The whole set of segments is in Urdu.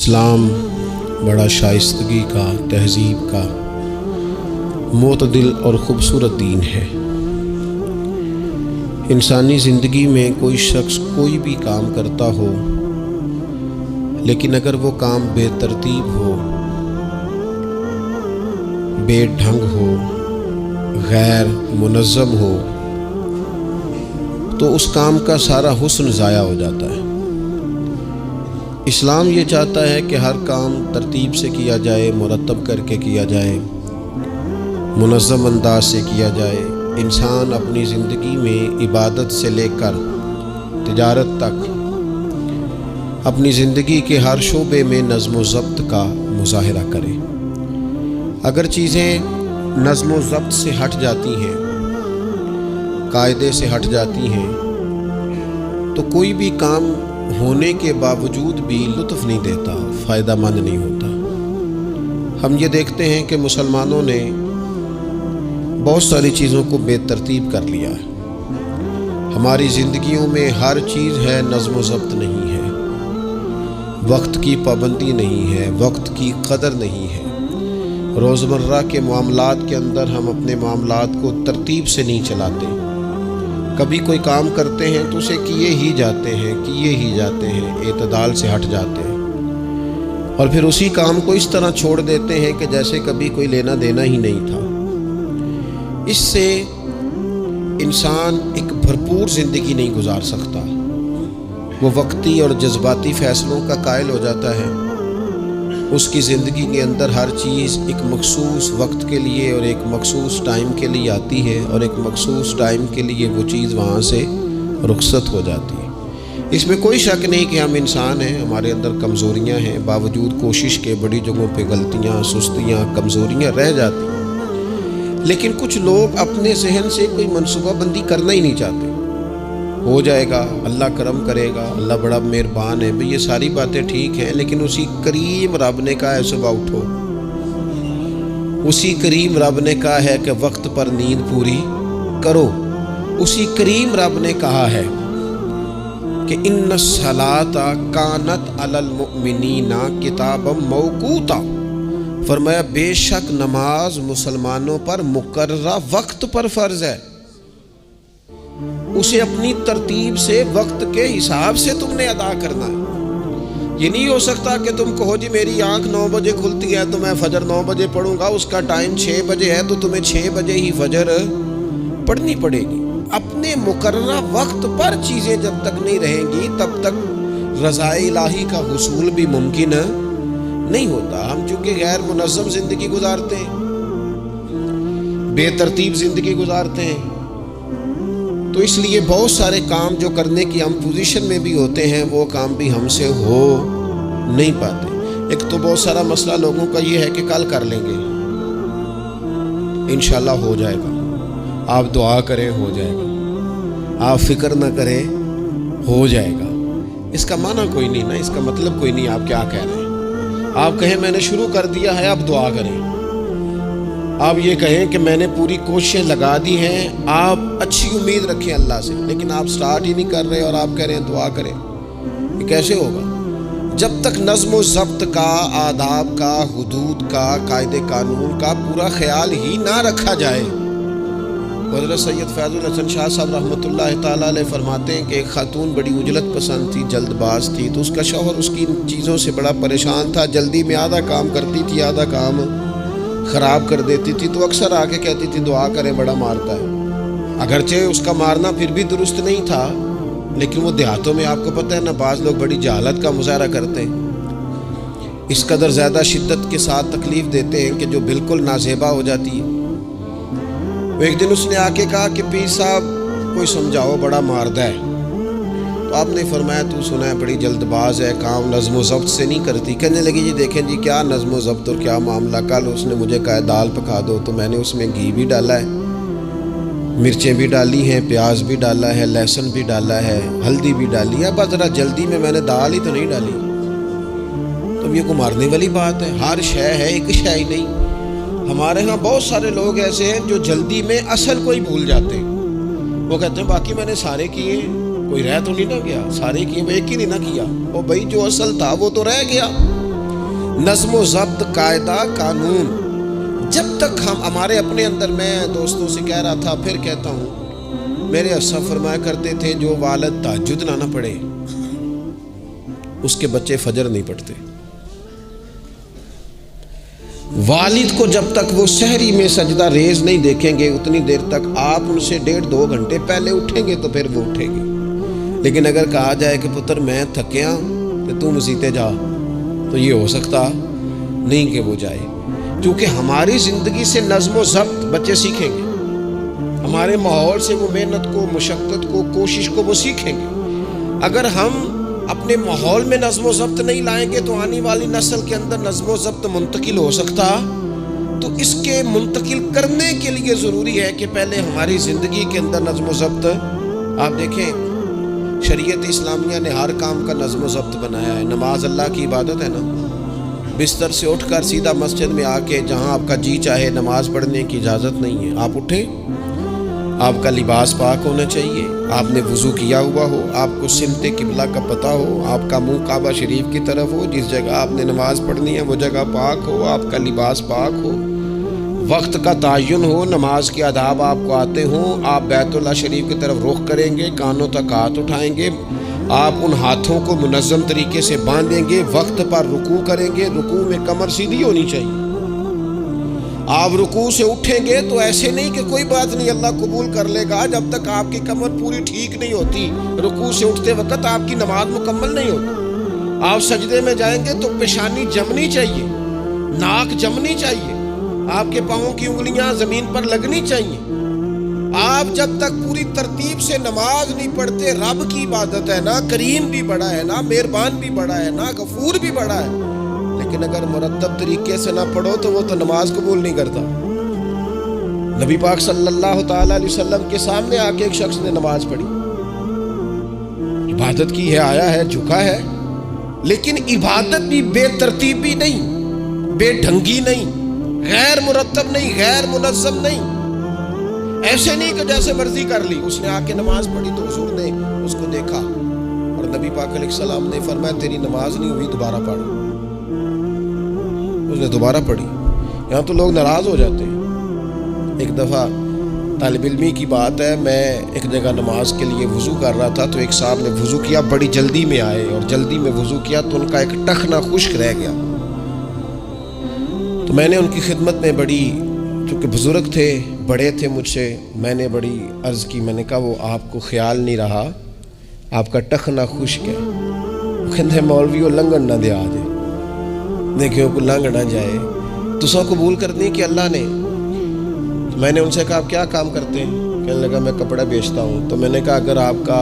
اسلام بڑا شائستگی کا، تہذیب کا، معتدل اور خوبصورت دین ہے۔ انسانی زندگی میں کوئی شخص کوئی بھی کام کرتا ہو، لیکن اگر وہ کام بے ترتیب ہو، بے ڈھنگ ہو، غیر منظم ہو، تو اس کام کا سارا حسن ضائع ہو جاتا ہے۔ اسلام یہ چاہتا ہے کہ ہر کام ترتیب سے کیا جائے، مرتب کر کے کیا جائے، منظم انداز سے کیا جائے۔ انسان اپنی زندگی میں عبادت سے لے کر تجارت تک اپنی زندگی کے ہر شعبے میں نظم و ضبط کا مظاہرہ کرے۔ اگر چیزیں نظم و ضبط سے ہٹ جاتی ہیں، قاعدے سے ہٹ جاتی ہیں، تو کوئی بھی کام ہونے کے باوجود بھی لطف نہیں دیتا، فائدہ مند نہیں ہوتا۔ ہم یہ دیکھتے ہیں کہ مسلمانوں نے بہت ساری چیزوں کو بے ترتیب کر لیا ہے۔ ہماری زندگیوں میں ہر چیز ہے، نظم و ضبط نہیں ہے، وقت کی پابندی نہیں ہے، وقت کی قدر نہیں ہے۔ روزمرہ کے معاملات کے اندر ہم اپنے معاملات کو ترتیب سے نہیں چلاتے۔ کبھی کوئی کام کرتے ہیں تو اسے کیے ہی جاتے ہیں، اعتدال سے ہٹ جاتے ہیں، اور پھر اسی کام کو اس طرح چھوڑ دیتے ہیں کہ جیسے کبھی کوئی لینا دینا ہی نہیں تھا۔ اس سے انسان ایک بھرپور زندگی نہیں گزار سکتا، وہ وقتی اور جذباتی فیصلوں کا قائل ہو جاتا ہے۔ اس کی زندگی کے اندر ہر چیز ایک مخصوص وقت کے لیے اور ایک مخصوص ٹائم کے لیے آتی ہے، اور ایک مخصوص ٹائم کے لیے وہ چیز وہاں سے رخصت ہو جاتی ہے۔ اس میں کوئی شک نہیں کہ ہم انسان ہیں، ہمارے اندر کمزوریاں ہیں، باوجود کوشش کے بڑی جگہوں پہ غلطیاں، سستیاں، کمزوریاں رہ جاتی ہیں۔ لیکن کچھ لوگ اپنے ذہن سے کوئی منصوبہ بندی کرنا ہی نہیں چاہتے۔ ہو جائے گا، اللہ کرم کرے گا، اللہ بڑا مہربان ہے، بھئی یہ ساری باتیں ٹھیک ہیں، لیکن اسی کریم رب نے کہا ہے صبح اٹھو، اسی کریم رب نے کہا ہے کہ وقت پر نیند پوری کرو، اسی کریم رب نے کہا ہے کہ ان الصلاۃ کانت علی المؤمنین کتابا موقوتا، فرمایا بے شک نماز مسلمانوں پر مقررہ وقت پر فرض ہے۔ اسے اپنی ترتیب سے، وقت کے حساب سے تم نے ادا کرنا ہے۔ یہ نہیں ہو سکتا کہ تم کہو جی میری آنکھ 9 بجے کھلتی ہے تو میں فجر 9 بجے پڑھوں گا، اس کا ٹائم 6 بجے ہے تو تمہیں 6 بجے ہی فجر پڑھنی پڑے گی۔ اپنے مقررہ وقت پر چیزیں جب تک نہیں رہیں گی تب تک رضا الہی کا حصول بھی ممکن نہیں ہوتا۔ ہم چونکہ غیر منظم زندگی گزارتے ہیں، بے ترتیب زندگی گزارتے ہیں، تو اس لیے بہت سارے کام جو کرنے کی ہم پوزیشن میں بھی ہوتے ہیں وہ کام بھی ہم سے ہو نہیں پاتے۔ ایک تو بہت سارا مسئلہ لوگوں کا یہ ہے کہ کل کر لیں گے، انشاءاللہ ہو جائے گا، آپ دعا کریں ہو جائے گا، آپ فکر نہ کریں ہو جائے گا۔ اس کا معنی کوئی نہیں نا، اس کا مطلب کوئی نہیں۔ آپ کیا کہہ رہے ہیں؟ آپ کہیں میں نے شروع کر دیا ہے، آپ دعا کریں۔ آپ یہ کہیں کہ میں نے پوری کوششیں لگا دی ہیں، آپ اچھی امید رکھیں اللہ سے، لیکن آپ سٹارٹ ہی نہیں کر رہے اور آپ کہہ رہے ہیں دعا کریں، یہ کیسے ہوگا؟ جب تک نظم و ضبط کا، آداب کا، حدود کا، قاعدے قانون کا پورا خیال ہی نہ رکھا جائے۔ حضرت سید فیض الحسن شاہ صاحب رحمۃ اللہ تعالیٰ علیہ فرماتے ہیں کہ ایک خاتون بڑی عجلت پسند تھی، جلد باز تھی، تو اس کا شوہر اس کی چیزوں سے بڑا پریشان تھا، جلدی میں آدھا کام کرتی تھی، آدھا کام خراب کر دیتی تھی، تو اکثر آ کے کہتی تھی دعا کریں بڑا مارتا ہے۔ اگرچہ اس کا مارنا پھر بھی درست نہیں تھا، لیکن وہ دیہاتوں میں آپ کو پتہ ہے نا، بعض لوگ بڑی جہالت کا مظاہرہ کرتے ہیں، اس قدر زیادہ شدت کے ساتھ تکلیف دیتے ہیں کہ جو بالکل نازیبا ہو جاتی ہے۔ وہ ایک دن اس نے آ کے کہا کہ پیر صاحب کوئی سمجھاؤ، بڑا ماردہ ہے۔ تو آپ نے فرمایا تو سنا ہے بڑی جلد باز ہے، کام نظم و ضبط سے نہیں کرتی۔ کہنے لگی جی دیکھیں جی کیا نظم و ضبط اور کیا معاملہ، کل اس نے مجھے کہا دال پکا دو تو میں نے اس میں گھی بھی ڈالا ہے، مرچیں بھی ڈالی ہیں، پیاز بھی ڈالا ہے، لہسن بھی ڈالا ہے، ہلدی بھی ڈالی ہے، بس ذرا جلدی میں نے دال ہی تو نہیں ڈالی۔ تو یہ کو مارنے والی بات ہے؟ ہر شے ہے، ایک شے ہی نہیں۔ ہمارے ہاں بہت سارے لوگ ایسے ہیں جو جلدی میں اصل کو ہی بھول جاتے ہیں۔ وہ کہتے ہیں باقی میں نے سارے کیے، کوئی رہ تو نہیں نہ گیا، سارے کیے، وہ ایک ہی نہیں نہ کیا، وہ بھائی جو اصل تھا وہ تو رہ گیا۔ نظم و ضبط، قاعدہ، قانون، جب تک ہمارے اپنے اندر، میں دوستوں سے کہہ رہا تھا پھر کہتا ہوں، میرے اسلاف فرمایا کرتے تھے جو والد تہجد نہ پڑھے اس کے بچے فجر نہیں پڑھتے۔ والد کو جب تک وہ سحری میں سجدہ ریز نہیں دیکھیں گے اتنی دیر تک آپ ان سے 1.5-2 گھنٹے پہلے اٹھیں گے تو پھر وہ اٹھیں گے۔ لیکن اگر کہا جائے کہ پتر میں تھکیا کہ تو مسیتے جا، تو یہ ہو سکتا نہیں کہ وہ جائے، کیونکہ ہماری زندگی سے نظم و ضبط بچے سیکھیں گے، ہمارے ماحول سے وہ محنت کو، مشقت کو، کوشش کو وہ سیکھیں گے۔ اگر ہم اپنے ماحول میں نظم و ضبط نہیں لائیں گے تو آنے والی نسل کے اندر نظم و ضبط منتقل ہو سکتا۔ تو اس کے منتقل کرنے کے لیے ضروری ہے کہ پہلے ہماری زندگی کے اندر نظم و ضبط، آپ دیکھیں شریعت اسلامیہ نے ہر کام کا نظم و ضبط بنایا ہے۔ نماز اللہ کی عبادت ہے نا، بستر سے اٹھ کر سیدھا مسجد میں آ کے جہاں آپ کا جی چاہے نماز پڑھنے کی اجازت نہیں ہے۔ آپ اٹھیں، آپ کا لباس پاک ہونا چاہیے، آپ نے وضو کیا ہوا ہو، آپ کو سمت قبلہ کا پتہ ہو، آپ کا منہ کعبہ شریف کی طرف ہو، جس جگہ آپ نے نماز پڑھنی ہے وہ جگہ پاک ہو، آپ کا لباس پاک ہو، وقت کا تعین ہو، نماز کے آداب آپ کو آتے ہوں، آپ بیت اللہ شریف کی طرف رخ کریں گے، کانوں تک ہاتھ اٹھائیں گے، آپ ان ہاتھوں کو منظم طریقے سے باندھیں گے، وقت پر رکوع کریں گے، رکوع میں کمر سیدھی ہونی چاہیے۔ آپ رکوع سے اٹھیں گے تو ایسے نہیں کہ کوئی بات نہیں اللہ قبول کر لے گا، جب تک آپ کی کمر پوری ٹھیک نہیں ہوتی، رکوع سے اٹھتے وقت آپ کی نماز مکمل نہیں ہوتی۔ آپ سجدے میں جائیں گے تو پیشانی جمنی چاہیے، ناک جمنی چاہیے، آپ کے پاؤں کی انگلیاں زمین پر لگنی چاہیے۔ آپ جب تک پوری ترتیب سے نماز نہیں پڑھتے، رب کی عبادت ہے نا، کریم بھی بڑا ہے نا، مہربان بھی بڑا ہے نا، غفور بھی بڑا ہے، لیکن اگر مرتب طریقے سے نہ پڑھو تو وہ تو نماز قبول نہیں کرتا۔ نبی پاک صلی اللہ تعالیٰ علیہ وسلم کے سامنے آ کے ایک شخص نے نماز پڑھی، عبادت کی ہے، آیا ہے، جھکا ہے، لیکن عبادت بھی بے ترتیب بھی نہیں، بے ڈھنگی نہیں، غیر مرتب نہیں، غیر منظم نہیں، ایسے نہیں کہ جیسے مرضی کر لی۔ اس نے آ کے نماز پڑھی تو حضور نے اس کو دیکھا اور نبی پاک علیہ السلام نے فرمایا تیری نماز نہیں ہوئی، دوبارہ پڑھ۔ اس نے دوبارہ پڑھی۔ یہاں تو لوگ ناراض ہو جاتے ہیں۔ ایک دفعہ طالب علمی کی بات ہے، میں ایک جگہ نماز کے لیے وضو کر رہا تھا تو ایک صاحب نے وضو کیا، بڑی جلدی میں آئے اور جلدی میں وضو کیا تو ان کا ایک ٹخنا خشک رہ گیا۔ تو میں نے ان کی خدمت میں بڑی، چونکہ بزرگ تھے، بڑے تھے مجھ سے، میں نے بڑی عرض کی، میں نے کہا وہ آپ کو خیال نہیں رہا آپ کا ٹخنا خشک ہے؟ وہ کہتے ہیں مولوی وہ لنگن نہ دے آ جائے، دیکھیں کو لنگ نہ جائے، تو سو قبول کرنی کہ اللہ نے۔ میں نے ان سے کہا آپ کیا کام کرتے ہیں؟ کہنے لگا میں کپڑا بیچتا ہوں۔ تو میں نے کہا اگر آپ کا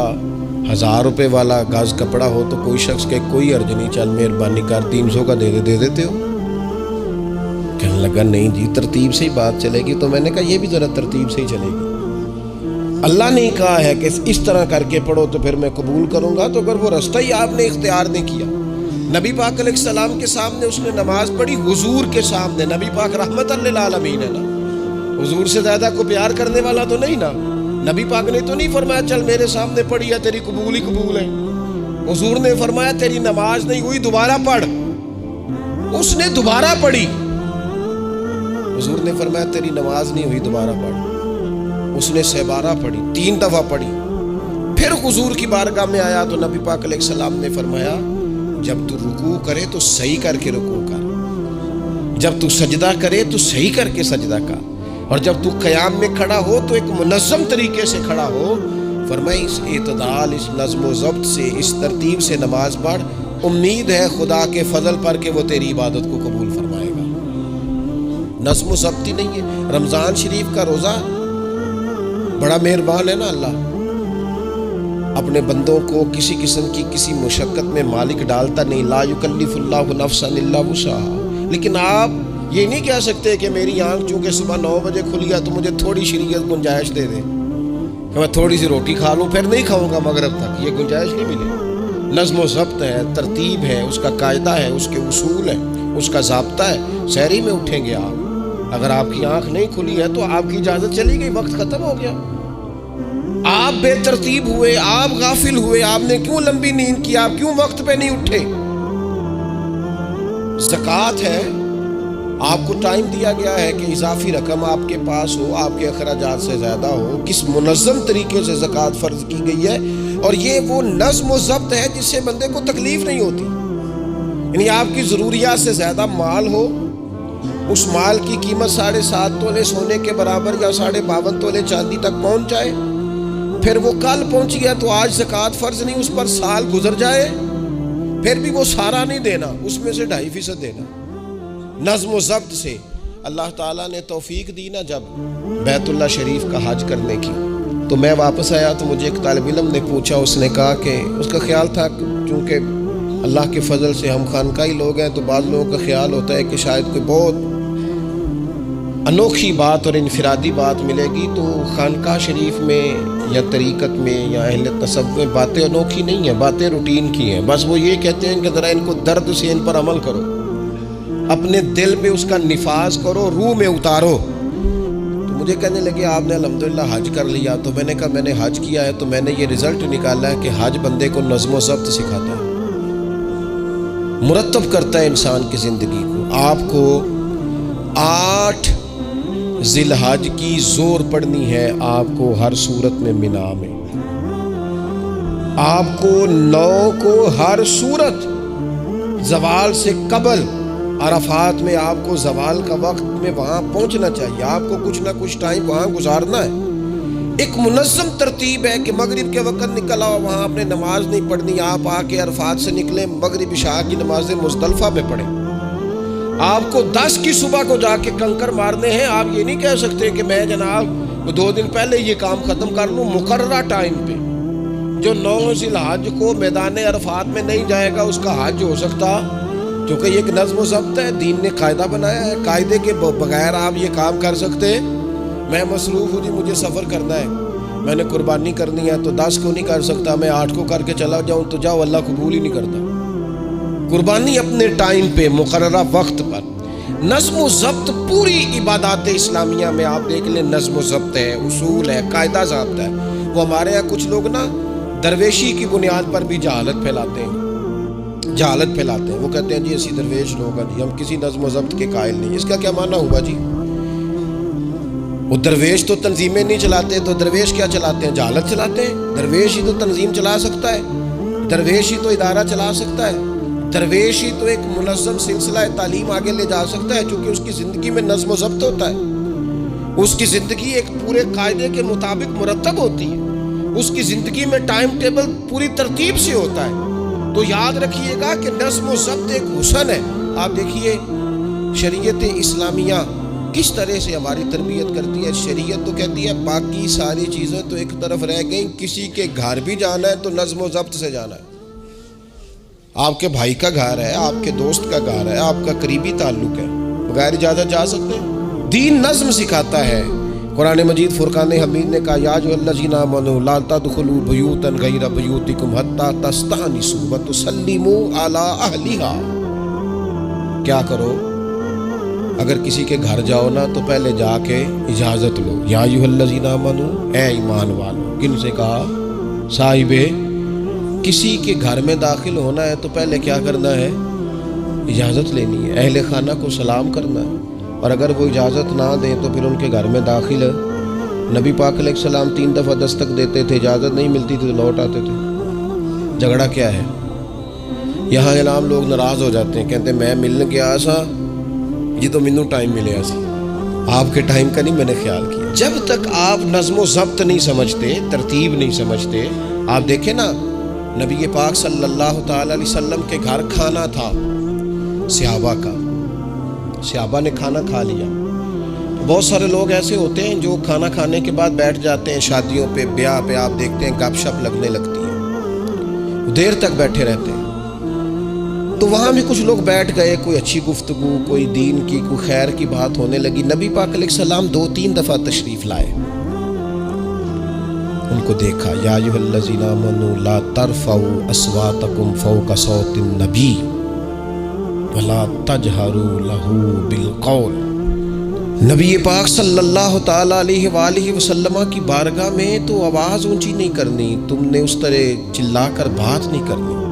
1000 روپے والا گاز کپڑا ہو تو کوئی شخص کہ کوئی عرض نہیں، چل مہربانی کر 300 کا دے دیتے ہو؟ کہنے لگا نہیں جی ترتیب سے ہی بات چلے گی۔ تو میں نے کہا یہ بھی ذرا ترتیب سے ہی چلے گی، اللہ نے کہا ہے کہ اس طرح کر کے پڑھو تو پھر میں قبول کروں گا۔ تو اگر وہ رستہ ہی آپ نے اختیار نہیں کیا، نبی پاک علیہ السلام کے سامنے اس نے نماز پڑھی، حضور کے سامنے، نبی پاک رحمت للعالمین ہے نا، حضور سے زیادہ کو پیار کرنے والا تو نہیں نا۔ نبی پاک نے تو نہیں فرمایا چل میرے سامنے پڑھی ہے تیری قبول ہی قبول ہے، حضور نے فرمایا تیری نماز نہیں ہوئی، دوبارہ پڑھ۔ اس نے دوبارہ پڑھی، حضور نے فرمایا تیری نماز نہیں ہوئی، دوبارہ پڑھ۔ اس نے 12 پڑھی، 3 دفعہ پڑھی، پھر حضور کی بارگاہ میں آیا تو نبی پاک علیہ السلام نے فرمایا جب تو رکوع کرے تو صحیح کر کے رکوع کر، جب تو سجدہ کرے تو صحیح کر کے سجدہ کر، اور جب تو قیام میں کھڑا ہو تو ایک منظم طریقے سے کھڑا ہو۔ فرمایا اس اعتدال، اس نظم و ضبط سے، اس ترتیب سے نماز پڑھ، امید ہے خدا کے فضل پر کہ وہ تیری عبادت کو قبول فرمائے گا۔ نظم و ضبط ہی نہیں ہے۔ رمضان شریف کا روزہ، بڑا مہربان ہے نا اللہ، اپنے بندوں کو کسی قسم کی کسی مشقت میں مالک ڈالتا نہیں، لا یکلف اللہ نفسا الا وسعہا۔ لیکن آپ یہ نہیں کہہ سکتے کہ میری آنکھ چونکہ صبح 9 بجے کھلی ہے تو مجھے تھوڑی شریعت گنجائش دے دے کہ میں تھوڑی سی روٹی کھا لوں پھر نہیں کھاؤں گا مغرب تک، یہ گنجائش نہیں ملے۔ نظم و ضبط ہے، ترتیب ہے، اس کا قاعدہ ہے، اس کے اصول ہے، اس کا ضابطہ ہے۔ سحری میں اٹھیں گے آپ، اگر آپ کی آنکھ نہیں کھلی ہے تو آپ کی اجازت چلی گئی، وقت ختم ہو گیا۔ آپ بے ترتیب ہوئے، آپ غافل ہوئے، آپ نے کیوں لمبی نیند کی، آپ کیوں وقت پہ نہیں اٹھے؟ زکوٰۃ ہے، آپ کو ٹائم دیا گیا ہے کہ اضافی رقم آپ کے پاس ہو، آپ کے اخراجات سے زیادہ ہو، کس منظم طریقے سے زکوٰۃ فرض کی گئی ہے، اور یہ وہ نظم و ضبط ہے جس سے بندے کو تکلیف نہیں ہوتی. یعنی آپ کی ضروریات سے زیادہ مال ہو، اس مال کی قیمت 7.5 تولے سونے کے برابر یا 52.5 تولے چاندی تک پہنچ جائے، پھر وہ کل پہنچ گیا تو آج زکوٰۃ فرض نہیں، اس پر سال گزر جائے، پھر بھی وہ سارا نہیں دینا، اس میں سے 2.5% دینا. نظم و ضبط سے اللہ تعالیٰ نے توفیق دی نا جب بیت اللہ شریف کا حج کرنے کی. تو میں واپس آیا تو مجھے ایک طالب علم نے پوچھا، اس نے کہا کہ اس کا خیال تھا چونکہ اللہ کے فضل سے ہم خانقاہی لوگ ہیں تو بعض لوگوں کا خیال ہوتا ہے کہ شاید کوئی بہت انوکھی بات اور انفرادی بات ملے گی، تو خانقاہ شریف میں یا طریقت میں یا اہل تصوف میں باتیں انوکھی نہیں ہیں، باتیں روٹین کی ہیں. بس وہ یہ کہتے ہیں کہ ذرا ان کو درد سے ان پر عمل کرو، اپنے دل میں اس کا نفاذ کرو، روح میں اتارو. تو مجھے کہنے لگے آپ نے الحمدللہ حج کر لیا. تو میں نے کہا میں نے حج کیا ہے تو میں نے یہ رزلٹ نکالا ہے کہ حج بندے کو نظم و ضبط سکھاتا ہے، مرتب کرتا ہے انسان کی زندگی کو. آپ کو 8 ذی الحج کی زور پڑنی ہے، آپ کو ہر صورت میں مینا میں، آپ کو 9 کو ہر صورت زوال سے قبل عرفات میں آپ کو زوال کا وقت میں وہاں پہنچنا چاہیے، آپ کو کچھ نہ کچھ ٹائم وہاں گزارنا ہے. ایک منظم ترتیب ہے کہ مغرب کے وقت نکل آؤ، وہاں آپ نے نماز نہیں پڑھنی، آپ آ کے عرفات سے نکلیں، مغرب عشاء کی نمازیں مزدلفہ پہ پڑھیں. آپ کو 10 کی صبح کو جا کے کنکر مارنے ہیں، آپ یہ نہیں کہہ سکتے کہ میں جناب 2 دن پہلے یہ کام ختم کر لوں. مقررہ ٹائم پہ جو 9 ذی الحج کو میدان عرفات میں نہیں جائے گا اس کا حج ہو سکتا، کیونکہ یہ ایک نظم و ضبط ہے، دین نے قاعدہ بنایا ہے، قاعدے کے بغیر آپ یہ کام کر سکتے. میں مصروف ہوں جی، مجھے سفر کرنا ہے، میں نے قربانی کرنی ہے تو 10 کو نہیں کر سکتا، میں 8 کو کر کے چلا جاؤں تو جاؤ، اللہ قبول ہی نہیں کرتا. قربانی اپنے ٹائم پہ مقررہ وقت پر. نظم و ضبط پوری عبادات اسلامیہ میں آپ دیکھ لیں، نظم و ضبط ہے، اصول ہے، قاعدہ ضابطہ ہے. وہ ہمارے یہاں کچھ لوگ نا درویشی کی بنیاد پر بھی جہالت پھیلاتے ہیں. وہ کہتے ہیں جی اسی درویش لوگ ہیں جی، ہم کسی نظم و ضبط کے قائل نہیں. اس کا کیا معنی ہوا جی؟ وہ درویش تو تنظیمیں نہیں چلاتے، تو درویش کیا چلاتے ہیں؟ جہالت چلاتے ہیں. درویش ہی تو تنظیم چلا سکتا ہے، درویش ہی تو ادارہ چلا سکتا ہے، درویش ہی تو ایک منظم سلسلہ تعلیم آگے لے جا سکتا ہے، چونکہ اس کی زندگی میں نظم و ضبط ہوتا ہے، اس کی زندگی ایک پورے قاعدے کے مطابق مرتب ہوتی ہے، اس کی زندگی میں ٹائم ٹیبل پوری ترتیب سے ہوتا ہے. تو یاد رکھیے گا کہ نظم و ضبط ایک حسن ہے. آپ دیکھیے شریعت اسلامیہ کس طرح سے ہماری تربیت کرتی ہے. شریعت تو کہتی ہے باقی ساری چیزیں تو ایک طرف رہ گئیں، کسی کے گھر بھی جانا ہے تو نظم و ضبط سے جانا ہے. آپ کے بھائی کا گھر ہے، آپ کے دوست کا گھر ہے، آپ کا قریبی تعلق ہے، بغیر اجازت جا سکتے ہیں؟ دین نظم سکھاتا ہے. قرآن مجید فرقان حمید نے کہا یا ایھا الذین آمنوا لا تدخلوا بیوتا غیر بیوتکم حتی تستأنسوا وتسلموا علی اہلھا. کیا کرو؟ اگر کسی کے گھر جاؤ نا تو پہلے جا کے اجازت لو. یا ایھا الذین آمنوا، اے ایمان والو. کن سے کہا؟ صاحب کسی کے گھر میں داخل ہونا ہے تو پہلے کیا کرنا ہے؟ اجازت لینی ہے، اہل خانہ کو سلام کرنا ہے، اور اگر وہ اجازت نہ دیں تو پھر ان کے گھر میں داخل ہے. نبی پاک علیہ السلام 3 دفعہ دستک دیتے تھے، اجازت نہیں ملتی تھی تو لوٹ آتے تھے. جھگڑا کیا ہے؟ یہاں عام لوگ ناراض ہو جاتے ہیں، کہتے ہیں میں ملنے گیا سا یہ تو مینوں ٹائم ملیا سی، آپ کے ٹائم کا نہیں میں نے خیال کیا. جب تک آپ نظم و ضبط نہیں سمجھتے، ترتیب نہیں سمجھتے. آپ دیکھیں نا نبی پاک صلی اللہ تعالی علیہ وسلم کے گھر کھانا تھا صحابہ کا، صحابہ نے کھانا کھا لیا. بہت سارے لوگ ایسے ہوتے ہیں جو کھانا کھانے کے بعد بیٹھ جاتے ہیں شادیوں پہ، بیاہ پہ، آپ دیکھتے ہیں گپ شپ لگنے لگتی ہے، دیر تک بیٹھے رہتے ہیں. تو وہاں بھی کچھ لوگ بیٹھ گئے، کوئی اچھی گفتگو، کوئی دین کی، کوئی خیر کی بات ہونے لگی. نبی پاک علیہ السلام 2-3 دفعہ تشریف لائے، ان کو دیکھا. یا ایھا الذین آمنوا لا ترفعوا اصواتکم فوق صوت النبی ولا تجہروا لہ بالقول. نبی پاک صلی اللہ تعالی علیہ وآلہ وسلم کی بارگاہ میں تو آواز اونچی نہیں کرنی، تم نے اس طرح چلا کر بات نہیں کرنی،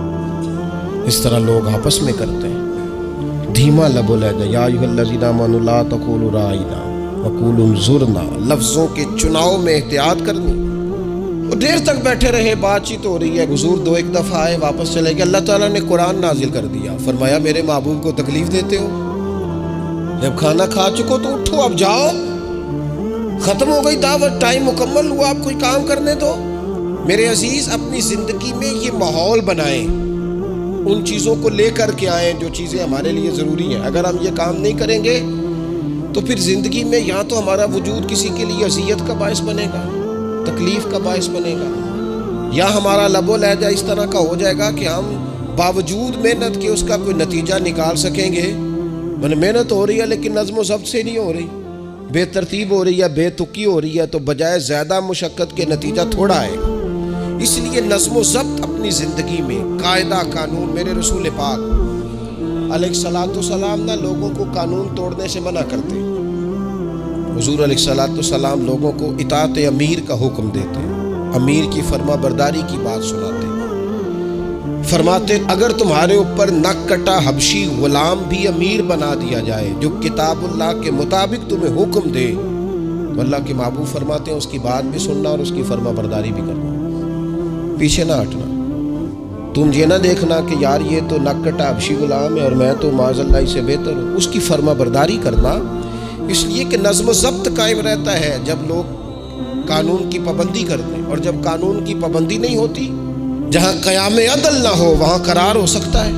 اس طرح لوگ آپس میں کرتے ہیں. دھیما لب و لہجہ، یا ایھا الذین آمنوا لا تقولوا راعینا وقولوا انظرنا، لفظوں کے چناؤ میں احتیاط کرنی۔ وہ دیر تک بیٹھے رہے، بات چیت ہو رہی ہے، حضور دو ایک دفعہ آئے، واپس چلے گئے۔ اللہ تعالیٰ نے قرآن نازل کر دیا، فرمایا میرے محبوب کو تکلیف دیتے ہو، جب کھانا کھا چکو تو اٹھو، اب جاؤ، ختم ہو گئی دعوت، ٹائم مکمل ہوا، آپ کوئی کام کرنے دو۔ میرے عزیز، اپنی زندگی میں یہ ماحول بنائیں، ان چیزوں کو لے کر کے آئیں جو چیزیں ہمارے لیے ضروری ہیں۔ اگر ہم یہ کام نہیں کریں گے تو پھر زندگی میں یا تو ہمارا وجود کسی کے لیے اذیت کا باعث بنے گا، تکلیف کا باعث بنے گا، یا ہمارا لب و لہجہ اس طرح کا ہو جائے گا کہ ہم باوجود محنت کے اس کا کوئی نتیجہ نکال سکیں گے۔ محنت ہو رہی ہے لیکن نظم و ضبط سے نہیں ہو رہی، بے ترتیب ہو رہی ہے، بے تکی ہو رہی ہے، تو بجائے زیادہ مشقت کے نتیجہ تھوڑا آئے گا۔ اس لیے نظم و ضبط اپنی زندگی میں، قاعدہ قانون۔ میرے رسول پاک علیہ الصلوۃ والسلام نہ لوگوں کو قانون توڑنے سے منع کرتے، حضور علیہ الصلوۃ والسلام لوگوں کو اطاعت امیر کا حکم دیتے، امیر کی فرما برداری کی بات سناتے، فرماتے اگر تمہارے اوپر نک کٹا حبشی غلام بھی امیر بنا دیا جائے جو کتاب اللہ کے مطابق تمہیں حکم دے تو اللہ کے محبوب فرماتے ہیں اس کی بات بھی سننا اور اس کی فرما برداری بھی کرنا، پیچھے نہ ہٹنا۔ تم یہ نہ دیکھنا کہ یار یہ تو نک کٹا حبشی غلام ہے اور میں تو معاذ اللہ سے بہتر ہوں، اس کی فرما برداری کرنا۔ اس لیے کہ نظم و ضبط قائم رہتا ہے جب لوگ قانون کی پابندی کرتے ہیں، اور جب قانون کی پابندی نہیں ہوتی، جہاں قیام عدل نہ ہو وہاں قرار ہو سکتا ہے۔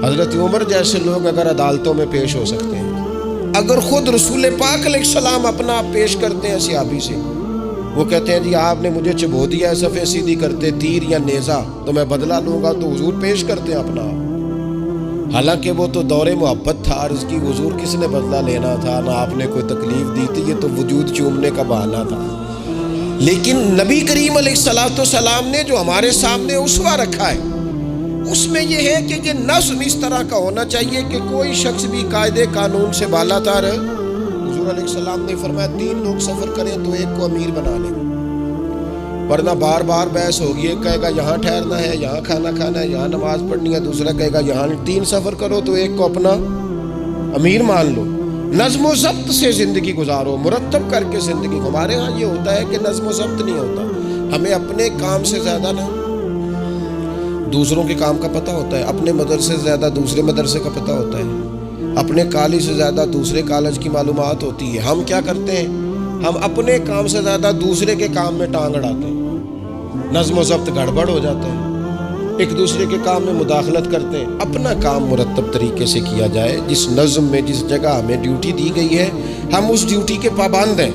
حضرت عمر جیسے لوگ اگر عدالتوں میں پیش ہو سکتے ہیں، اگر خود رسول پاک علیہ السلام اپنا پیش کرتے ہیں صحابی سے، وہ کہتے ہیں جی آپ نے مجھے چبو دیا ہے صفے سیدھی کرتے تیر یا نیزہ، تو میں بدلہ لوں گا، تو حضور پیش کرتے ہیں اپنا، حالانکہ وہ تو دور محبت تھا، عرض کی حضور کس نے بدلہ لینا تھا، نہ آپ نے کوئی تکلیف دی تھی، یہ تو وجود چومنے کا بہانہ تھا۔ لیکن نبی کریم علیہ الصلوۃ والسلام نے جو ہمارے سامنے اسوہ رکھا ہے، اس میں یہ ہے کہ یہ نظم اس طرح کا ہونا چاہیے کہ کوئی شخص بھی قاعدے قانون سے بالا تر۔ حضور علیہ السلام نے فرمایا 3 لوگ سفر کریں تو ایک کو امیر بنا لیں، ورنہ بار بار بحث ہوگی، ایک کہے گا یہاں ٹھہرنا ہے، یہاں کھانا کھانا ہے، یہاں نماز پڑھنی ہے، دوسرا کہے گا یہاں 3 سفر کرو تو ایک کو اپنا امیر مان لو۔ نظم و ضبط سے زندگی گزارو، مرتب کر کے زندگی۔ ہمارے ہاں یہ ہوتا ہے کہ نظم و ضبط نہیں ہوتا، ہمیں اپنے کام سے زیادہ نہ دوسروں کے کام کا پتہ ہوتا ہے، اپنے مدرسے سے زیادہ دوسرے مدرسے کا پتہ ہوتا ہے، اپنے کالج سے زیادہ دوسرے کالج کی معلومات ہوتی ہے۔ ہم کیا کرتے ہیں، ہم اپنے کام سے زیادہ دوسرے کے کام میں ٹانگ اڑاتے ہیں، نظم و ضبط گڑبڑ ہو جاتا ہے، ایک دوسرے کے کام میں مداخلت کرتے ہیں۔ اپنا کام مرتب طریقے سے کیا جائے، جس نظم میں جس جگہ ہمیں ڈیوٹی دی گئی ہے ہم اس ڈیوٹی کے پابند ہیں،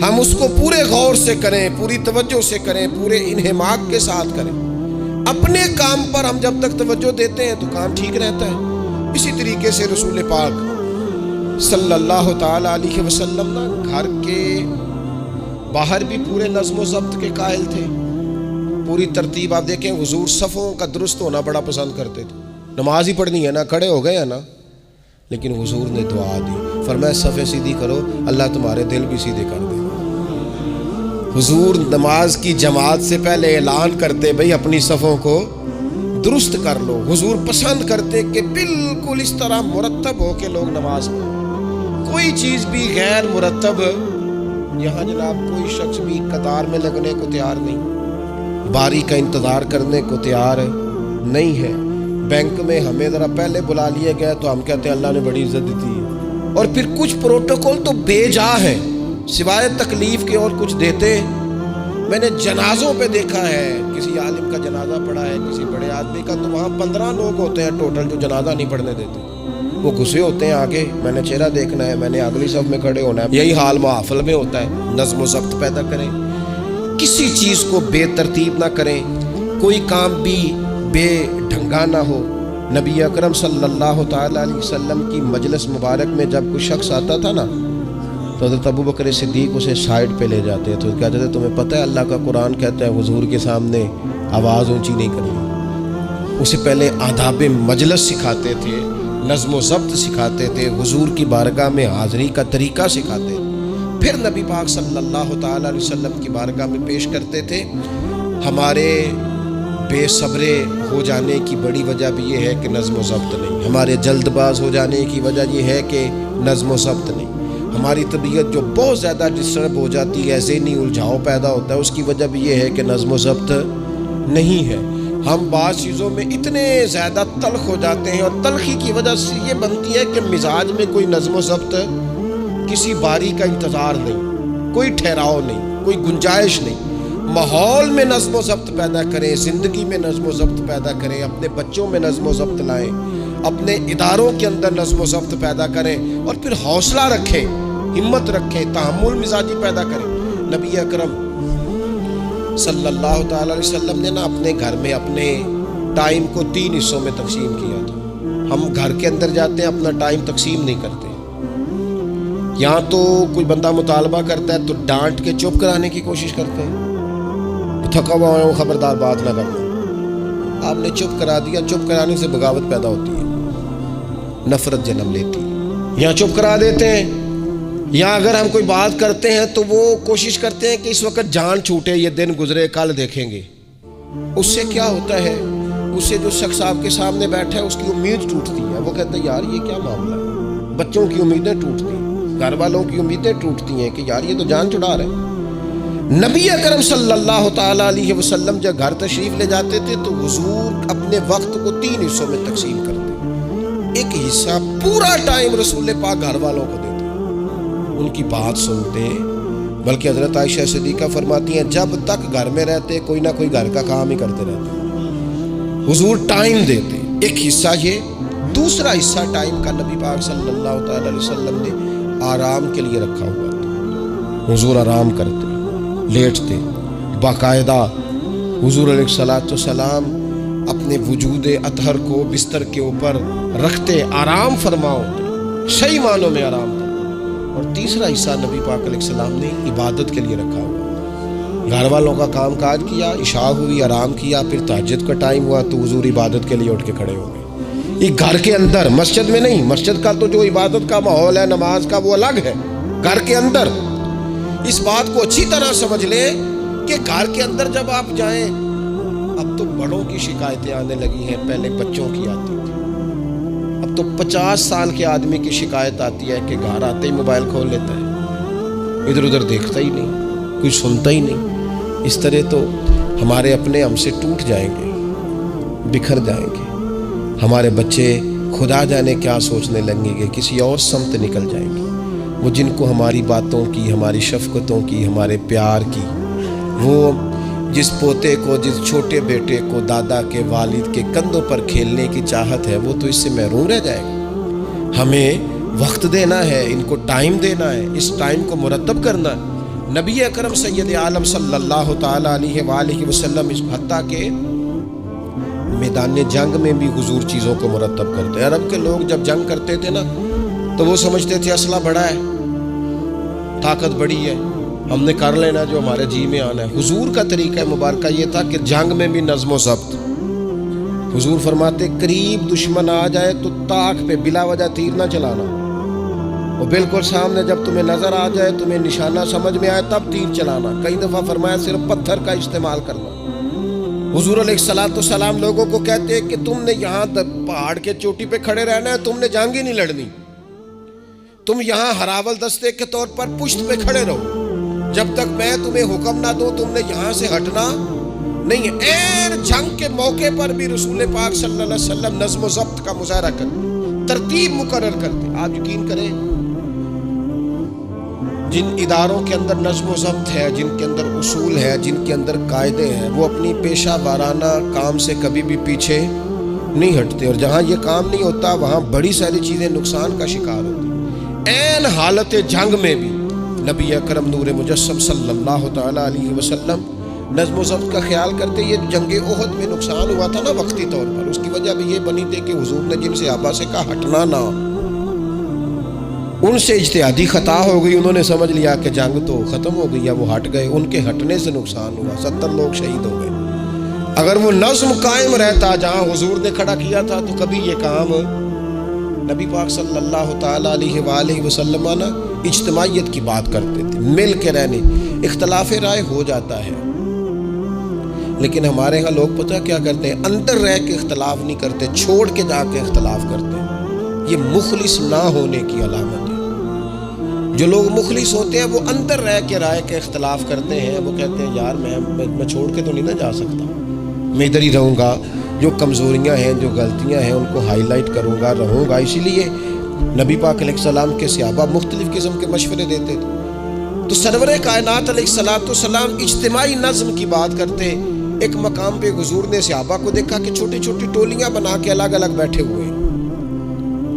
ہم اس کو پورے غور سے کریں، پوری توجہ سے کریں، پورے انہماک کے ساتھ کریں۔ اپنے کام پر ہم جب تک توجہ دیتے ہیں تو کام ٹھیک رہتا ہے۔ اسی طریقے سے رسول پاک صلی اللہ تعالی علیہ وسلم نا گھر کے باہر بھی پورے نظم و ضبط کے قائل تھے، پوری ترتیب۔ آپ دیکھیں حضور صفوں کا درست ہونا بڑا پسند کرتے تھے، نماز ہی پڑھنی ہے نا، کھڑے ہو گئے ہیں نا، لیکن حضور نے دعا دی، فرمایا صفیں سیدھی کرو، اللہ تمہارے دل بھی سیدھے کر دے۔ حضور نماز کی جماعت سے پہلے اعلان کرتے بھئی اپنی صفوں کو درست کر لو۔ حضور پسند کرتے کہ بالکل اس طرح مرتب ہو کے لوگ نماز پڑھیں، کوئی چیز بھی غیر مرتب۔ یہاں جناب کوئی شخص بھی قطار میں لگنے کو تیار نہیں، باری کا انتظار کرنے کو تیار نہیں ہے۔ بینک میں ہمیں ذرا پہلے بلا لیے گئے تو ہم کہتے ہیں اللہ نے بڑی عزت دی تھی، اور پھر کچھ پروٹوکول تو بے جا ہیں، سوائے تکلیف کے اور کچھ دیتے۔ میں نے جنازوں پہ دیکھا ہے، کسی عالم کا جنازہ پڑھا ہے، کسی بڑے آدمی کا، تو وہاں 15 لوگ ہوتے ہیں ٹوٹل جو جنازہ نہیں پڑھنے دیتے، وہ گھسے ہوتے ہیں آگے، میں نے چہرہ دیکھنا ہے، میں نے اگلی صف میں کھڑے ہونا ہے۔ یہی حال محافل میں ہوتا ہے۔ نظم و ضبط پیدا کریں، کسی چیز کو بے ترتیب نہ کریں، کوئی کام بھی بے ڈھنگا نہ ہو۔ نبی اکرم صلی اللہ تعالی علیہ وسلم کی مجلس مبارک میں جب کوئی شخص آتا تھا نا تو حضرت ابو بکر صدیق اسے سائڈ پہ لے جاتے تو کہتے تھے تمہیں پتہ ہے اللہ کا قرآن کہتا ہے حضور کے سامنے آواز اونچی نہیں کرنی۔ اسے پہلے آداب مجلس سکھاتے تھے، نظم و ضبط سکھاتے تھے، حضور کی بارگاہ میں حاضری کا طریقہ سکھاتے، پھر نبی پاک صلی اللہ تعالی علیہ وسلم کی بارگاہ میں پیش کرتے تھے۔ ہمارے بے صبرے ہو جانے کی بڑی وجہ بھی یہ ہے کہ نظم و ضبط نہیں. ہمارے جلد باز ہو جانے کی وجہ یہ ہے کہ نظم و ضبط نہیں. ہماری طبیعت جو بہت زیادہ ڈسٹرب ہو جاتی ہے, ذہنی الجھاؤ پیدا ہوتا ہے, اس کی وجہ بھی یہ ہے کہ نظم و ضبط نہیں ہے. ہم بعض چیزوں میں اتنے زیادہ تلخ ہو جاتے ہیں, اور تلخی کی وجہ سے یہ بنتی ہے کہ مزاج میں کوئی نظم و ضبط, کسی باری کا انتظار نہیں, کوئی ٹھہراؤ نہیں, کوئی گنجائش نہیں. ماحول میں نظم و ضبط پیدا کریں, زندگی میں نظم و ضبط پیدا کریں, اپنے بچوں میں نظم و ضبط لائیں, اپنے اداروں کے اندر نظم و ضبط پیدا کریں, اور پھر حوصلہ رکھیں, ہمت رکھیں, تحمل مزاجی پیدا کریں. نبی اکرم صلی اللہ تعالی علیہ وسلم نے اپنے گھر میں اپنے ٹائم کو 3 حصوں میں تقسیم کیا تھا. ہم گھر کے اندر جاتے ہیں, اپنا ٹائم تقسیم نہیں کرتے. یہاں تو کوئی بندہ مطالبہ کرتا ہے تو ڈانٹ کے چپ کرانے کی کوشش کرتے ہیں, تھکا ہوا ہوں, خبردار بات نہ کرنا. آپ نے چپ کرا دیا, چپ کرانے سے بغاوت پیدا ہوتی ہے, نفرت جنم لیتی ہے. یہاں چپ کرا دیتے ہیں, یا اگر ہم کوئی بات کرتے ہیں تو وہ کوشش کرتے ہیں کہ اس وقت جان چھوٹے, یہ دن گزرے, کل دیکھیں گے. اس سے کیا ہوتا ہے, اس سے جو شخص آپ کے سامنے بیٹھا ہے اس کی امید ٹوٹتی ہے. وہ کہتا ہے یار یہ کیا معاملہ ہے. بچوں کی امیدیں ٹوٹتی ہیں, گھر والوں کی امیدیں ٹوٹتی ہیں کہ یار یہ تو جان چھڑا رہے ہیں. نبی اکرم صلی اللہ تعالی علیہ وسلم جب گھر تشریف لے جاتے تھے تو حضور اپنے وقت کو 3 حصوں میں تقسیم کرتے. ایک حصہ پورا ٹائم رسول پاک گھر والوں کو دیتے, ان کی بات سنتے. بلکہ حضرت عائشہ صدیقہ فرماتی ہیں جب تک گھر میں رہتے کوئی نہ کوئی گھر کا کام ہی کرتے رہتے. حضور ٹائم دیتے. ایک حصہ یہ. دوسرا حصہ ٹائم کا نبی پاک صلی اللہ تعالی علیہ وسلم نے آرام کے لیے رکھا ہوا تھا. حضور آرام کرتے, لیٹتے, باقاعدہ حضور علیہ الصلوۃ والسلام اپنے وجود اطہر کو بستر کے اوپر رکھتے, آرام فرماؤ, صحیح معنوں میں آرام کرو. اور تیسرا حصہ نبی پاک علیہ السلام نے عبادت کے لیے رکھا ہوا. گھر والوں کا کام کاج کیا, عشاء ہوئی, آرام کیا, پھر تہجد کا ٹائم ہوا تو حضور عبادت کے لیے اٹھ کے کھڑے ہو گئے. یہ گھر کے اندر, مسجد میں نہیں. مسجد کا تو جو عبادت کا ماحول ہے, نماز کا, وہ الگ ہے. گھر کے اندر اس بات کو اچھی طرح سمجھ لیں کہ گھر کے اندر جب آپ جائیں, اب تو بڑوں کی شکایتیں آنے لگی ہیں, پہلے بچوں کی آتی تھی. اب تو 50 سال کے آدمی کی شکایت آتی ہے کہ گھر آتے ہی موبائل کھول لیتا ہے, ادھر ادھر دیکھتا ہی نہیں, کچھ سنتا ہی نہیں. اس طرح تو ہمارے اپنے ہم سے ٹوٹ جائیں گے, بکھر جائیں گے. ہمارے بچے خدا جانے کیا سوچنے لگیں گے, کسی اور سمت نکل جائیں گے. وہ جن کو ہماری باتوں کی, ہماری شفقتوں کی, ہمارے پیار کی, وہ جس پوتے کو, جس چھوٹے بیٹے کو دادا کے, والد کے کندھوں پر کھیلنے کی چاہت ہے, وہ تو اس سے محروم رہ جائے گا. ہمیں وقت دینا ہے, ان کو ٹائم دینا ہے, اس ٹائم کو مرتب کرنا ہے. نبی اکرم سید عالم صلی اللہ تعالی علیہ وآلہ وسلم اس حتیٰ کہ میدان جنگ میں بھی حضور چیزوں کو مرتب کرتے. عرب کے لوگ جب جنگ کرتے تھے نا تو وہ سمجھتے تھے اسلحہ بڑا ہے, طاقت بڑی ہے, ہم نے کر لینا جو ہمارے جی میں آنا ہے. حضور کا طریقہ مبارکہ یہ تھا کہ جنگ میں بھی نظم و ضبط. حضور فرماتے قریب دشمن آ جائے تو طاق پہ بلا وجہ تیر نہ چلانا, وہ بالکل سامنے جب تمہیں نظر آ جائے, تمہیں نشانہ سمجھ میں آئے تب تیر چلانا. کئی دفعہ فرمایا صرف پتھر کا استعمال کرنا. حضور علیہ الصلوۃ والسلام لوگوں کو کہتے کہ تم نے یہاں پہاڑ کے چوٹی پہ کھڑے رہنا ہے, تم نے جنگ ہی نہیں لڑنی. تم یہاں ہراول دستے کے طور پر پشت پہ کھڑے رہو, جب تک میں تمہیں حکم نہ دوں تم نے یہاں سے ہٹنا نہیں ہے. ایر جنگ کے موقع پر بھی رسول پاک صلی اللہ علیہ وسلم نظم و ضبط کا مظاہرہ کرتے, ترتیب مقرر کرتے. آپ یقین کریں جن اداروں کے اندر نظم و ضبط ہے, جن کے اندر اصول ہے, جن کے اندر قاعدے ہیں, وہ اپنی پیشہ وارانہ کام سے کبھی بھی پیچھے نہیں ہٹتے. اور جہاں یہ کام نہیں ہوتا وہاں بڑی ساری چیزیں نقصان کا شکار ہوتی. این حالت جنگ میں بھی نبی اکرم نور مجسم صلی اللہ تعالی علیہ وسلم نظم و ضبط کا خیال کرتے. یہ جنگ احد میں نقصان ہوا تھا نا وقتی طور پر, اس کی وجہ بھی یہ بنی تھی کہ حضور نے جن صحابہ سے کہا ہٹنا نہ, ان سے اجتہادی خطا ہو گئی. انہوں نے سمجھ لیا کہ جنگ تو ختم ہو گئی ہے, وہ ہٹ گئے, ان کے ہٹنے سے نقصان ہوا, 70 لوگ شہید ہو گئے. اگر وہ نظم قائم رہتا جہاں حضور نے کھڑا کیا تھا تو کبھی یہ کام نبی پاک صلی اللہ تعالی علیہ وآلہ وسلم نا اجتماعیت کی بات کرتے تھے, مل کے رہنے. اختلاف رائے ہو جاتا ہے لیکن ہمارے ہاں لوگ پتہ کیا کرتے ہیں، اندر رہ کے اختلاف نہیں کرتے، چھوڑ کے جا کے اختلاف کرتے ہیں۔ یہ مخلص نہ ہونے کی علامت ہے۔ جو لوگ مخلص ہوتے ہیں وہ اندر رہ کے رائے کے اختلاف کرتے ہیں، وہ کہتے ہیں یار میں چھوڑ کے تو نہیں نہ جا سکتا، میں ادھر ہی رہوں گا، جو کمزوریاں ہیں جو غلطیاں ہیں ان کو ہائی لائٹ کروں گا، رہوں گا۔ اسی لیے نبی پاک علیہ السلام کے صحابہ مختلف قسم کے مشورے دیتے تھے۔ تو سرور کائنات علیہ السلام اجتماعی نظم کی بات کرتے۔ ایک مقام پہ حضور نے صحابہ کو دیکھا کہ چھوٹی چھوٹی ٹولیاں بنا کے الگ الگ بیٹھے ہوئے ہیں۔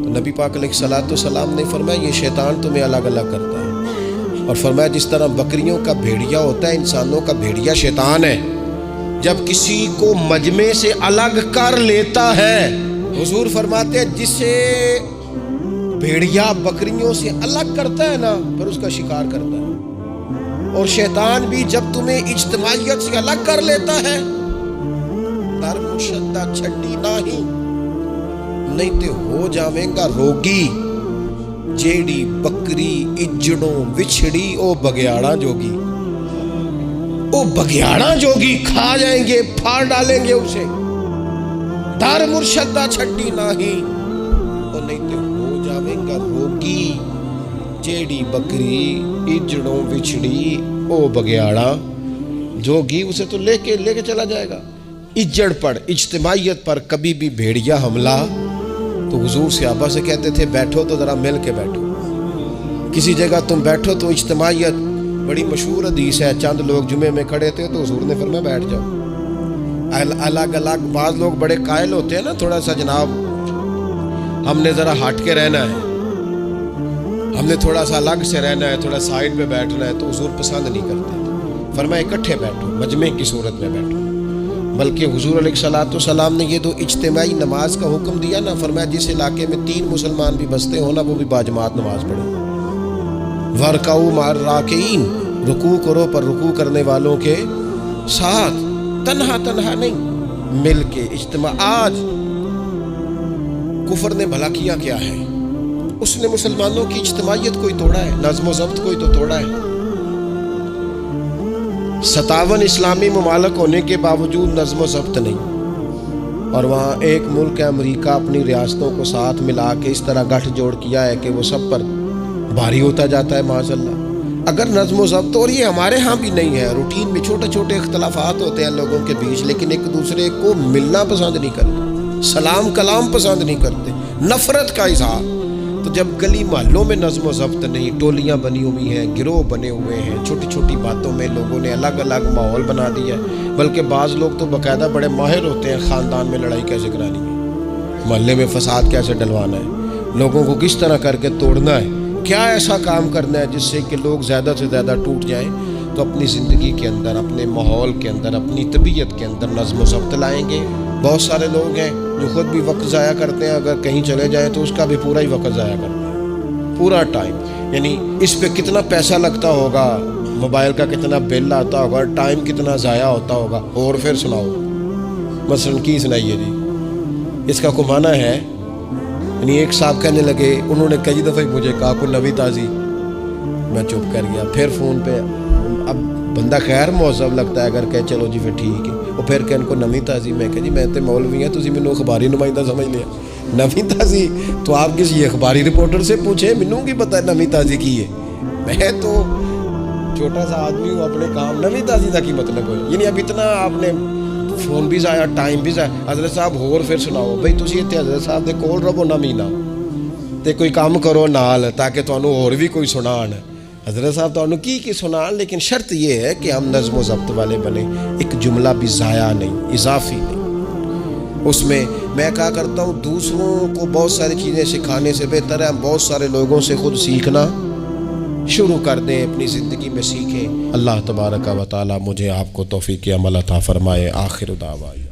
تو نبی پاک علیہ السلام نے فرمایا یہ شیطان تمہیں الگ الگ کرتا ہے، اور فرمایا جس طرح بکریوں کا بھیڑیا ہوتا ہے، انسانوں کا بھیڑیا شیطان ہے۔ جب کسی کو مجمع سے الگ کر لیتا ہے، حضور فرماتے ہیں جسے بھیڑیا بکریوں سے الگ کرتا ہے نا، پھر اس کا شکار کرتا ہے۔ اور شیطان بھی جب تمہیں اجتماعیت سے الگ کر لیتا ہے، در مشدہ چھڈی نہیں تے ہو جاویں گا روگی، جیڑی بکری اجڑوں وچھڑی او بگیاڑا جوگی، او بگیاڑا جوگی کھا جائیں گے، پھاڑ ڈالیں گے اسے۔ در مرشدہ چھڈی نہیں، او نہیں تے ہو جاویں گا روگی، جیڑی بکری اجڑوں وچھڑی او بگیاڑا جوگی، اسے تو لے کے چلا جائے گا۔ اجڑ پر، اجتماعیت پر کبھی بھی بھیڑیا حملہ، تو حضور صحابہ سے کہتے تھے بیٹھو تو ذرا مل کے بیٹھو، کسی جگہ تم بیٹھو تو اجتماعیت، بڑی مشہور حدیث ہے، چند لوگ جمعے میں کھڑے تھے تو حضور نے فرمایا بیٹھ جاؤ۔ الگ الگ بعض لوگ بڑے قائل ہوتے ہیں نا، تھوڑا سا جناب ہم نے ذرا ہٹ کے رہنا ہے، ہم نے تھوڑا سا الگ سے رہنا ہے، تھوڑا سائڈ پہ بیٹھنا ہے، تو حضور پسند نہیں کرتے۔ فرمایا اکٹھے بیٹھو، مجمع کی صورت میں بیٹھو۔ بلکہ حضور علیہ السلام نے یہ تو اجتماعی نماز کا حکم دیا نا، فرمایا جس علاقے میں 3 مسلمان بھی بستے ہو نا، وہ بھی باجماعت نماز پڑھو۔ وَرْكَعُوا مَعَ الرَّاكِعِينَ، رکوع کرو پر رکوع کرنے والوں کے ساتھ، تنہا نہیں، مل کے اجتماع۔ آج کفر نے بھلا کیا کیا ہے؟ اس نے مسلمانوں کی اجتماعیت کوئی توڑا ہے، نظم و ضبط کوئی تو توڑا ہے۔ 57 اسلامی ممالک ہونے کے باوجود نظم و ضبط نہیں، اور وہاں ایک ملک امریکہ اپنی ریاستوں کو ساتھ ملا کے اس طرح گٹھ جوڑ کیا ہے کہ وہ سب پر بھاری ہوتا جاتا ہے معاذ اللہ۔ اگر نظم و ضبط، اور یہ ہمارے ہاں بھی نہیں ہے، روٹین میں چھوٹے چھوٹے اختلافات ہوتے ہیں لوگوں کے بیچ، لیکن ایک دوسرے کو ملنا پسند نہیں کرتے، سلام کلام پسند نہیں کرتے، نفرت کا اظہار۔ تو جب گلی محلوں میں نظم و ضبط نہیں، ٹولیاں بنی ہوئی ہیں، گروہ بنے ہوئے ہیں، چھوٹی چھوٹی باتوں میں لوگوں نے الگ الگ ماحول بنا دیا ہے، بلکہ بعض لوگ تو باقاعدہ بڑے ماہر ہوتے ہیں خاندان میں لڑائی کیسے کرانی ہے، محلے میں فساد کیسے ڈلوانا ہے، لوگوں کو کس طرح کر کے توڑنا ہے، کیا ایسا کام کرنا ہے جس سے کہ لوگ زیادہ سے زیادہ ٹوٹ جائیں۔ تو اپنی زندگی کے اندر، اپنے ماحول کے اندر، اپنی طبیعت کے اندر نظم و ضبط لائیں گے۔ بہت سارے لوگ ہیں جو خود بھی وقت ضائع کرتے ہیں، اگر کہیں چلے جائیں تو اس کا بھی پورا ہی وقت ضائع کرتے ہیں، پورا ٹائم، یعنی اس پہ کتنا پیسہ لگتا ہوگا، موبائل کا کتنا بل آتا ہوگا، ٹائم کتنا ضائع ہوتا ہوگا۔ اور پھر سناؤ، مثلاً کی سنائیے جی، اس کا کمانا ہے، یعنی ایک صاحب کہنے لگے، انہوں نے کئی دفعہ مجھے کہا کوئی نوی تازی، میں چپ کر گیا۔ پھر فون پہ اب بندہ خیر مہذب لگتا ہے اگر کہ چلو جی پھر ٹھیک ہے، اور پھر کہ ان کو نوی تازی، میں کہ جی میں تو مولوی ہیں، تسی مینوں اخباری نمائندہ سمجھ لیا، نوی تازی تو آپ کسی اخباری رپورٹر سے پوچھیں، مینوں کی پتہ ہے نوی تازی کی ہے، میں تو چھوٹا سا آدمی ہوں، اپنے کام، نوی تازی کا کی مطلب ہے؟ یعنی اب اتنا آپ نے فون بھی ضائع، ٹائم بھی ضائع۔ حضرت صاحب ہور پھر سناؤ بھئی، تسی اتنے حضرت صاحب دے کول رہو نہ مہینہ تے کوئی کام کرو نال تاکہ تانوں اور بھی کوئی سنان، حضرت صاحب تانوں کی سنان، لیکن شرط یہ ہے کہ ہم نظم و ضبط والے بنے، ایک جملہ بھی ضائع نہیں، اضافی نہیں۔ اس میں میں کہا کرتا ہوں دوسروں کو بہت ساری چیزیں سکھانے سے بہتر ہے ہم بہت سارے لوگوں سے خود سیکھنا شروع کر دیں، اپنی زندگی میں سیکھیں۔ اللہ تبارک و تعالی مجھے آپ کو توفیق عمل عطا فرمائے۔ آخر دعوانا